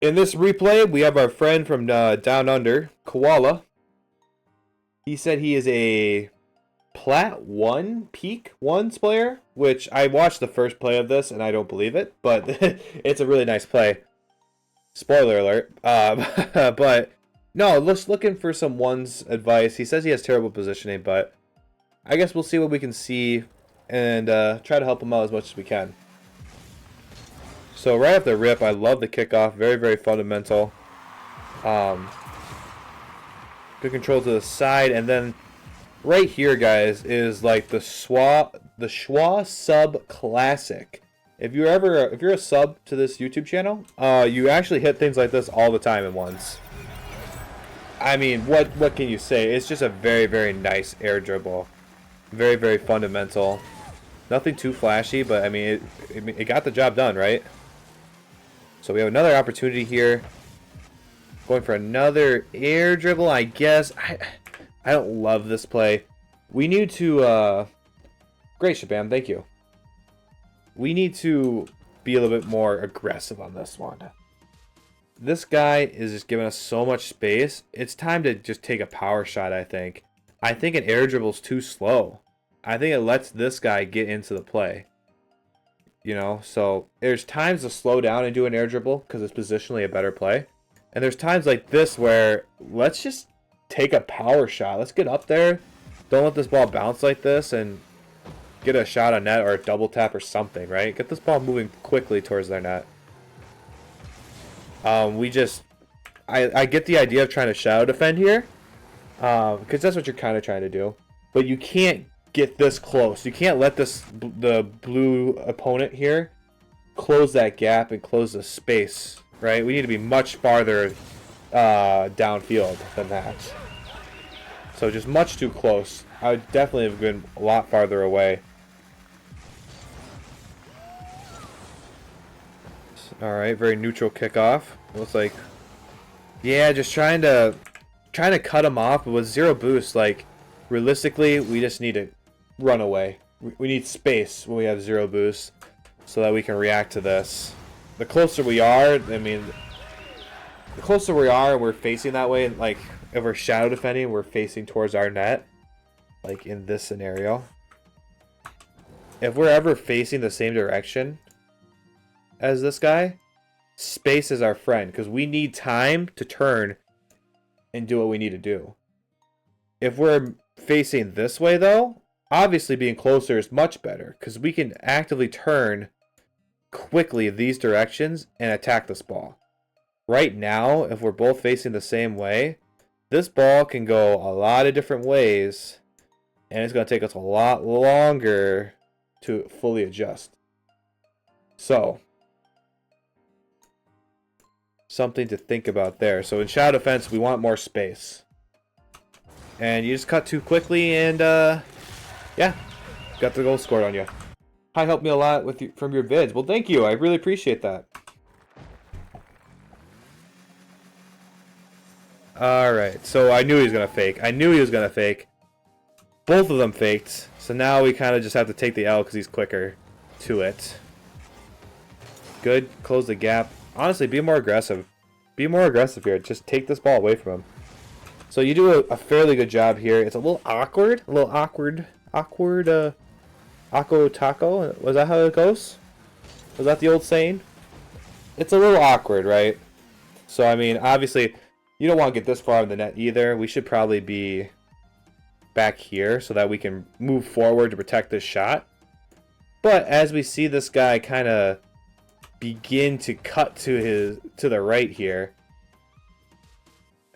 In this replay, we have our friend from down under, Koala. He said he is a Plat 1, Peak 1's player, which I watched the first play of this and I don't believe it, but it's a really nice play. Spoiler alert. But no, just looking for some ones advice. He says he has terrible positioning, but I guess we'll see what we can see and try to help him out as much as we can. So right off the rip, I love the kickoff. Very, very fundamental. Good control to the side, and then right here, guys, is like the Schwa sub classic. If you're a sub to this YouTube channel, you actually hit things like this all the time in ones. I mean, what can you say? It's just a very, very nice air dribble. Very, very fundamental. Nothing too flashy, but I mean, it got the job done, right? So we have another opportunity here. Going for another air dribble, I guess. I don't love this play. We need to... Great, Shabam, thank you. We need to be a little bit more aggressive on this one. This guy is just giving us so much space. It's time to just take a power shot, I think. I think an air dribble is too slow. I think it lets this guy get into the play. You know, so there's times to slow down and do an air dribble because it's positionally a better play. And there's times like this where let's just take a power shot. Let's get up there. Don't let this ball bounce like this and get a shot on net or a double tap or something, right? Get this ball moving quickly towards their net. I get the idea of trying to shadow defend here because that's what you're kind of trying to do. But you can't get this close. You can't let the blue opponent here close that gap and close the space, right? We need to be much farther downfield than that. So just much too close. I would definitely have been a lot farther away. All right, very neutral kickoff. Looks like, yeah, just trying to cut him off, but with zero boost, like realistically, we just need to run away. We need space when we have zero boost so that we can react to this. The closer we are, I mean, the closer we are and we're facing that way, and like if we're shadow defending, we're facing towards our net, like in this scenario. If we're ever facing the same direction as this guy, space is our friend because we need time to turn and do what we need to do. If we're facing this way though, obviously being closer is much better because we can actively turn quickly these directions and attack this ball. Right now, if we're both facing the same way, this ball can go a lot of different ways and it's going to take us a lot longer to fully adjust. So, something to think about there. So in shadow defense, we want more space. And you just cut too quickly and yeah, got the goal scored on you. Hi, helped me a lot with you, from your vids. Well, thank you. I really appreciate that. Alright, so I knew he was going to fake. I knew he was going to fake. Both of them faked. So now we kind of just have to take the L because he's quicker to it. Good. Close the gap. Honestly, be more aggressive. Be more aggressive here. Just take this ball away from him. So you do a fairly good job here. It's a little awkward. A little awkward. Ako taco? Was that how it goes? Was that the old saying? It's a little awkward, right? So, I mean, obviously, you don't want to get this far in the net either. We should probably be back here so that we can move forward to protect this shot. But as we see this guy kind of begin to cut to the right here,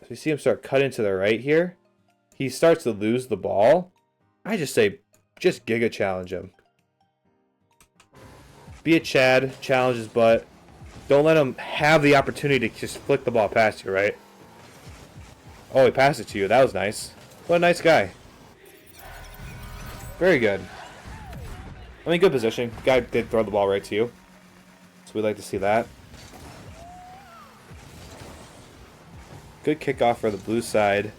as we see him start cutting to the right here, he starts to lose the ball. I just say, just Giga challenge him. Be a Chad, challenge his butt. Don't let him have the opportunity to just flick the ball past you, right? Oh, he passed it to you. That was nice. What a nice guy. Very good. I mean, good position. Guy did throw the ball right to you. So we'd like to see that. Good kickoff for the blue side.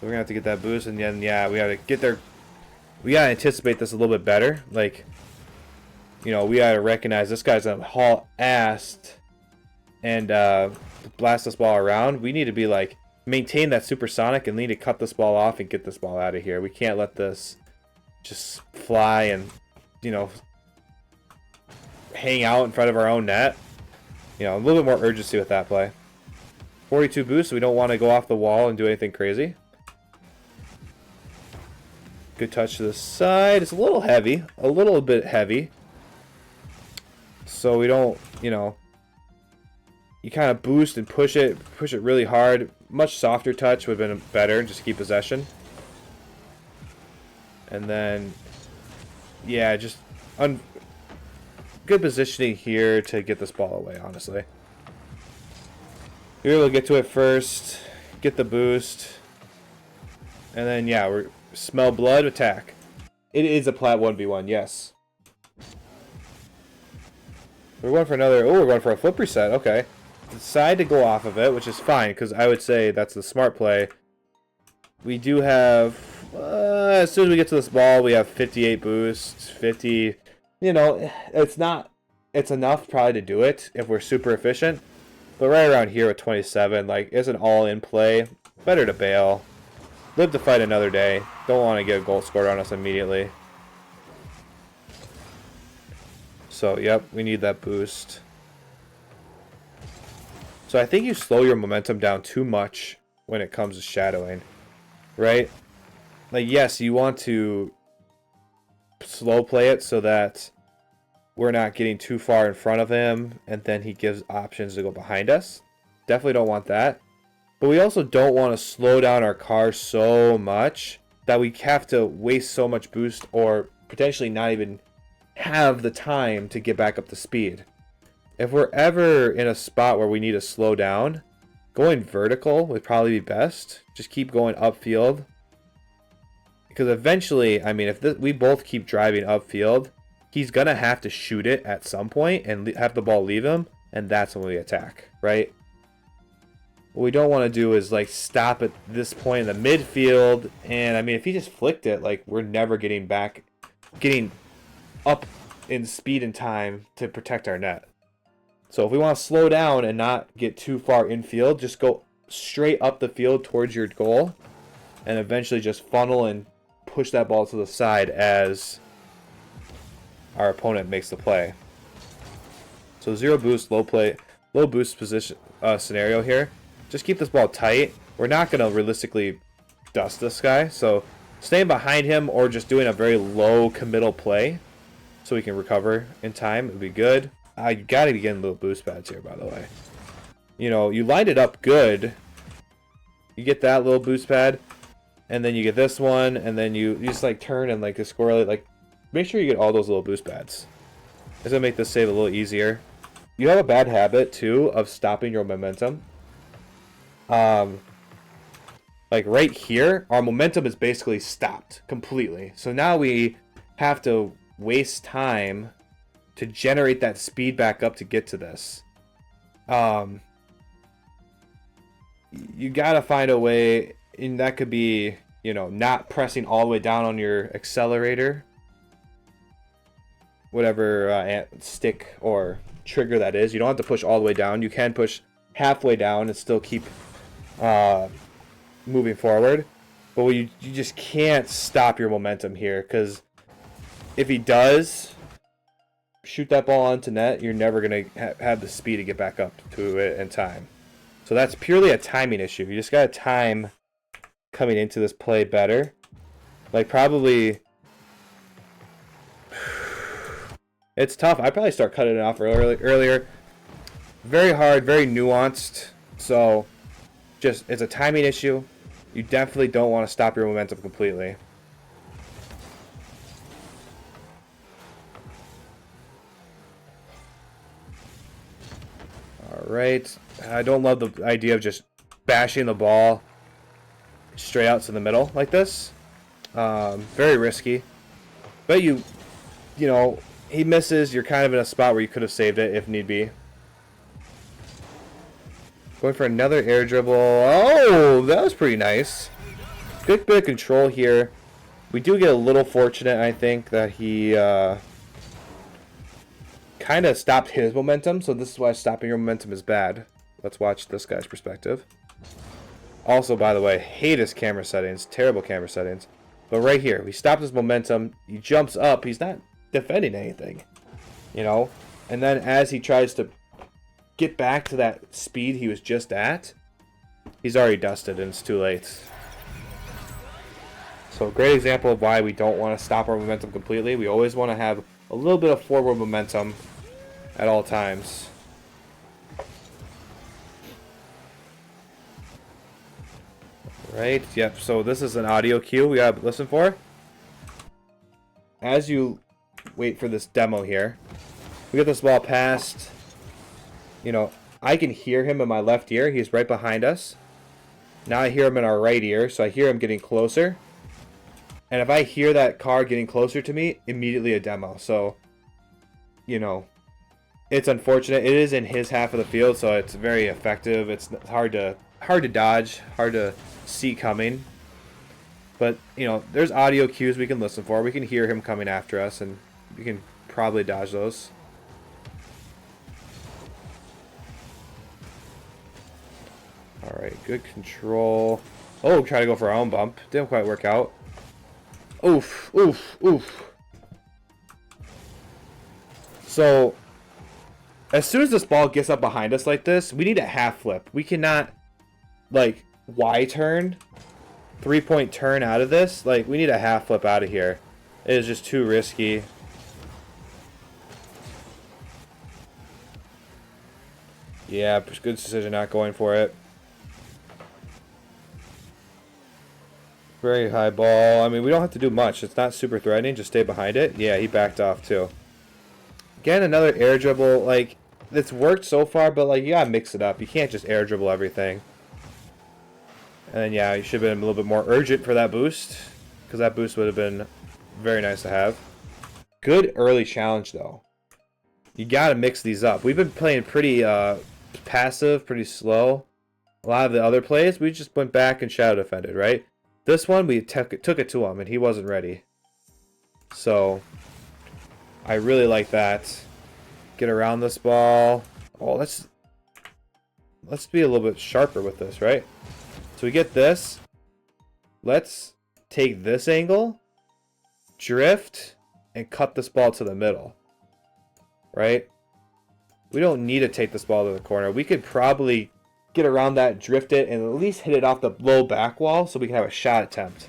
We're going to have to get that boost, and then, yeah, we got to get there. We got to anticipate this a little bit better. Like, you know, we got to recognize this guy's going to haul ass and blast this ball around. We need to be like maintain that supersonic and need to cut this ball off and get this ball out of here. We can't let this just fly and, you know, hang out in front of our own net. You know, a little bit more urgency with that play. 42 boost, so we don't want to go off the wall and do anything crazy. Good touch to the side. It's a little heavy, a little bit heavy. So we don't, you know, you kind of boost and push it really hard. Much softer touch would have been better, just to keep possession. And then, yeah, just good positioning here to get this ball away, honestly. You're able to get to it first, get the boost, and then, yeah, we're smell blood, attack. It is a plat 1v1, yes. We're going for another, oh, we're going for a flip reset, okay. Decide to go off of it, which is fine, because I would say that's the smart play. We do have, as soon as we get to this ball, we have 58 boosts, 50, you know, it's enough probably to do it if we're super efficient. But right around here with 27, like, it's an all-in play. Better to bail. Live to fight another day. Don't want to get a goal scored on us immediately. So, yep, we need that boost. So I think you slow your momentum down too much when it comes to shadowing, right? Like, yes, you want to slow play it so that we're not getting too far in front of him and then he gives options to go behind us. Definitely don't want that. But we also don't want to slow down our car so much that we have to waste so much boost or potentially not even have the time to get back up to speed. If we're ever in a spot where we need to slow down, going vertical would probably be best. Just keep going upfield. Because eventually, I mean, if we both keep driving upfield, he's going to have to shoot it at some point and have the ball leave him, and that's when we attack, right? What we don't want to do is, like, stop at this point in the midfield, and, I mean, if he just flicked it, like, we're never getting up in speed and time to protect our net. So if we want to slow down and not get too far infield, just go straight up the field towards your goal, and eventually just funnel and push that ball to the side as our opponent makes the play. So 0 boost, low boost position scenario here. Just keep this ball tight. We're not going to realistically dust this guy, so staying behind him or just doing a very low committal play so we can recover in time would be good. You got to be getting little boost pads here, by the way. You know, you lined it up good. You get that little boost pad, and then you get this one, and then you just like turn and like just score, like, make sure you get all those little boost pads. It's gonna make this save a little easier. You have a bad habit too of stopping your momentum. Like right here, our momentum is basically stopped completely. So now we have to waste time to generate that speed back up to get to this. You gotta find a way, and that could be, you know, not pressing all the way down on your accelerator, whatever stick or trigger that is. You don't have to push all the way down. You can push halfway down and still keep moving forward. But you just can't stop your momentum here, because if he does shoot that ball onto net, you're never going to have the speed to get back up to it in time. So that's purely a timing issue. You just got to time coming into this play better. Like, probably, it's tough. I'd probably start cutting it off earlier. Very hard, very nuanced. So just, it's a timing issue. You definitely don't want to stop your momentum completely. Alright. I don't love the idea of just bashing the ball straight out to the middle like this. Very risky. But you know, he misses. You're kind of in a spot where you could have saved it if need be. Going for another air dribble. Oh, that was pretty nice. Good bit of control here. We do get a little fortunate, I think, that he kind of stopped his momentum, so this is why stopping your momentum is bad. Let's watch this guy's perspective. Also, by the way, hate his camera settings. Terrible camera settings. But right here, we stopped his momentum. He jumps up. He's not defending anything, you know? And then as he tries to get back to that speed he was just at, he's already dusted and it's too late. So a great example of why we don't want to stop our momentum completely. We always want to have a little bit of forward momentum at all times. Right, yep, so this is an audio cue we gotta listen for. As you wait for this demo here, we get this ball past, you know, I can hear him in my left ear. He's right behind us. Now I hear him in our right ear, so I hear him getting closer. And if I hear that car getting closer to me, immediately a demo. So, you know, it's unfortunate. It is in his half of the field, so it's very effective. It's hard to dodge, hard to see coming. But, you know, there's audio cues we can listen for. We can hear him coming after us, and we can probably dodge those. Alright, good control. Oh, try to go for our own bump. Didn't quite work out. Oof, oof, oof. So, as soon as this ball gets up behind us like this, we need a half flip. We cannot, like, Y-turn, 3-point turn out of this. Like, we need a half flip out of here. It is just too risky. Yeah, good decision not going for it. Very high ball. I mean, we don't have to do much. It's not super threatening. Just stay behind it. Yeah, he backed off too. Again, another air dribble. Like, it's worked so far, but like, you gotta mix it up. You can't just air dribble everything. And then, yeah, you should have been a little bit more urgent for that boost, because that boost would have been very nice to have. Good early challenge, though. You gotta mix these up. We've been playing pretty passive, pretty slow. A lot of the other plays, we just went back and shadow defended, right? This one, we took it to him, and he wasn't ready. So, I really like that. Get around this ball. Oh, let's be a little bit sharper with this, right? So we get this. Let's take this angle, drift, and cut this ball to the middle. Right? We don't need to take this ball to the corner. We could probably get around that, drift it, and at least hit it off the low back wall so we can have a shot attempt.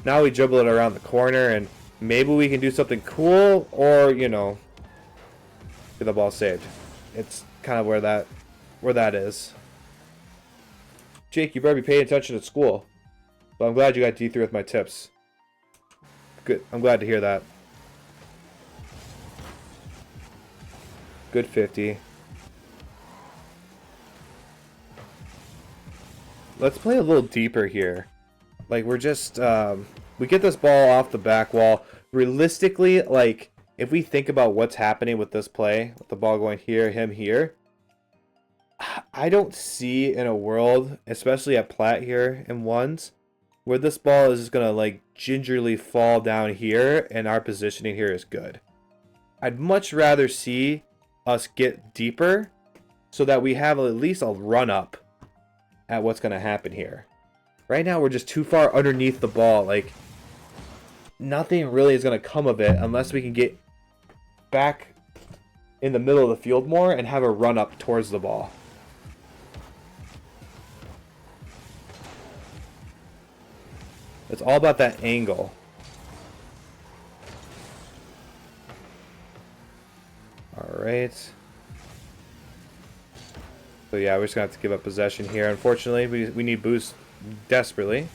Now we dribble it around the corner, and maybe we can do something cool, or, you know, get the ball saved. It's kind of where that is. Jake, you better be paying attention at school. But I'm glad you got D3 with my tips. Good. I'm glad to hear that. Good 50. Let's play a little deeper here. Like, we're just, we get this ball off the back wall. Realistically, like, if we think about what's happening with this play, with the ball going here, him here, I don't see in a world, especially at Platt here in ones, where this ball is just going to, like, gingerly fall down here and our positioning here is good. I'd much rather see us get deeper so that we have at least a run up at what's going to happen here. Right now, we're just too far underneath the ball. Like, nothing really is going to come of it unless we can get back in the middle of the field more and have a run up towards the ball. It's all about that angle. All right. So yeah, we're just gonna have to give up possession here. Unfortunately, we need boost desperately.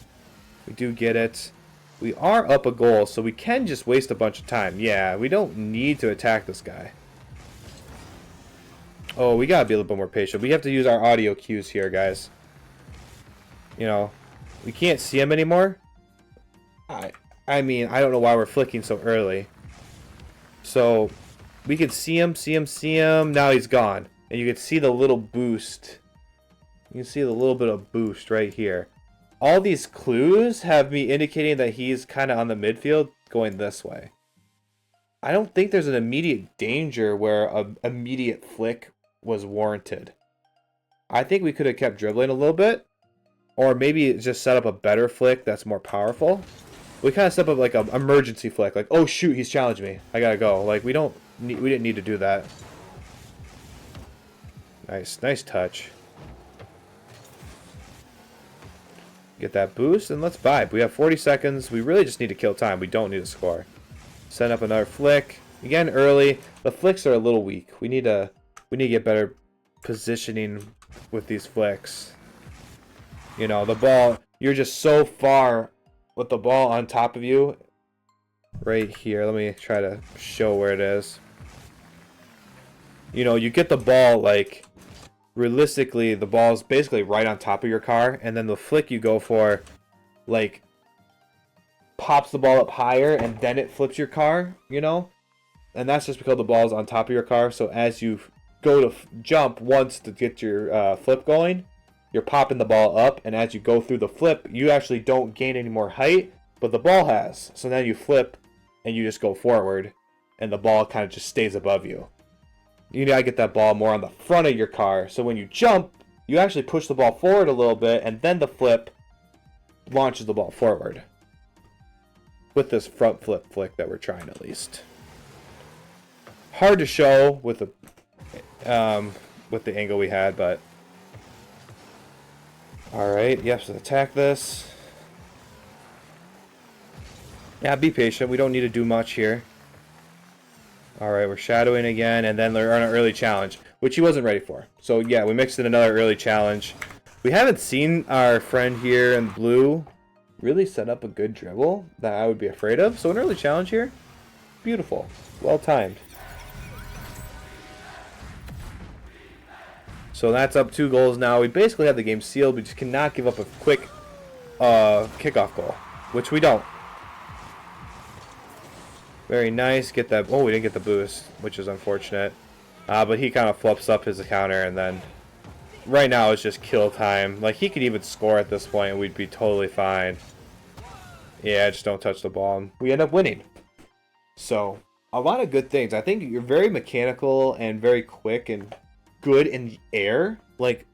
We do get it. We are up a goal, so we can just waste a bunch of time. Yeah, we don't need to attack this guy. Oh, we gotta be a little bit more patient. We have to use our audio cues here, guys. You know, we can't see him anymore. I mean, I don't know why we're flicking so early. So, we can see him. Now he's gone. And you can see the little boost. You can see the little bit of boost right here. All these clues have me indicating that he's kind of on the midfield going this way. I don't think there's an immediate danger where an immediate flick was warranted. I think we could have kept dribbling a little bit, or maybe just set up a better flick that's more powerful. We kind of set up like an emergency flick, like, oh shoot, he's challenged me, I gotta go. Like we didn't need to do that. Nice touch. Get that boost and let's vibe. We have 40 seconds. We really just need to kill time. We don't need to score. Set up another flick. Again, early. The flicks are a little weak. We need to get better positioning with these flicks. You know, the ball, you're just so far with the ball on top of you. Right here. Let me try to show where it is. You know, you get the ball like realistically, the ball's basically right on top of your car, and then the flick you go for, like, pops the ball up higher, and then it flips your car, you know? And that's just because the ball's on top of your car, so as you go to jump once to get your flip going, you're popping the ball up, and as you go through the flip, you actually don't gain any more height, but the ball has. So then you flip, and you just go forward, and the ball kind of just stays above you. You gotta get that ball more on the front of your car, so when you jump, you actually push the ball forward a little bit, and then the flip launches the ball forward. With this front flip flick that we're trying, at least. Hard to show with the angle we had, but all right. Yes, attack this. Yeah, be patient. We don't need to do much here. Alright, we're shadowing again, and then they're on an early challenge, which he wasn't ready for. So yeah, we mixed in another early challenge. We haven't seen our friend here in blue really set up a good dribble that I would be afraid of. So an early challenge here, beautiful, well timed. So that's up 2 goals now. We basically have the game sealed. We just cannot give up a quick kickoff goal, which we don't. Very nice. Get that. Oh, we didn't get the boost, which is unfortunate. But he kind of flips up his counter, and then right now it's just kill time. Like, he could even score at this point, and we'd be totally fine. Yeah, just don't touch the ball. We end up winning. So, a lot of good things. I think you're very mechanical and very quick and good in the air. Like,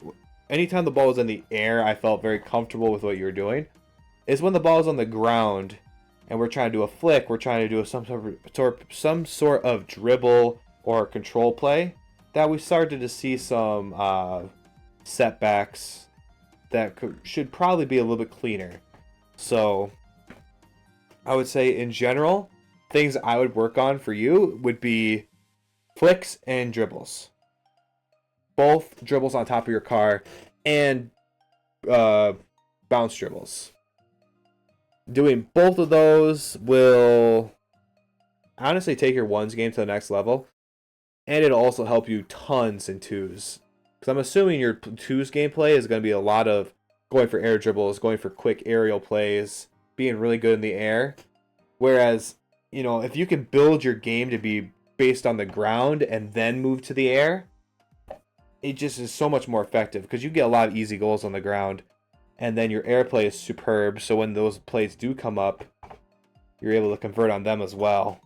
anytime the ball was in the air, I felt very comfortable with what you were doing. It's when the ball is on the ground and we're trying to do a flick, we're trying to do some sort of dribble or control play, that we started to see some setbacks that should probably be a little bit cleaner. So I would say in general, things I would work on for you would be flicks and dribbles. Both dribbles on top of your car and bounce dribbles. Doing both of those will honestly take your ones game to the next level, and it'll also help you tons in twos. Because I'm assuming your twos gameplay is going to be a lot of going for air dribbles, going for quick aerial plays, being really good in the air. Whereas, you know, if you can build your game to be based on the ground and then move to the air, it just is so much more effective because you get a lot of easy goals on the ground. And then your airplay is superb, so when those plays do come up, you're able to convert on them as well.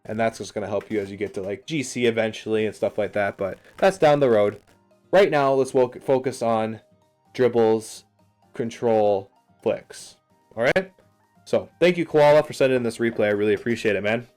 And that's just going to help you as you get to like GC eventually and stuff like that, but that's down the road. Right now, let's focus on dribbles, control, flicks. Alright? So, thank you, Koala, for sending in this replay. I really appreciate it, man.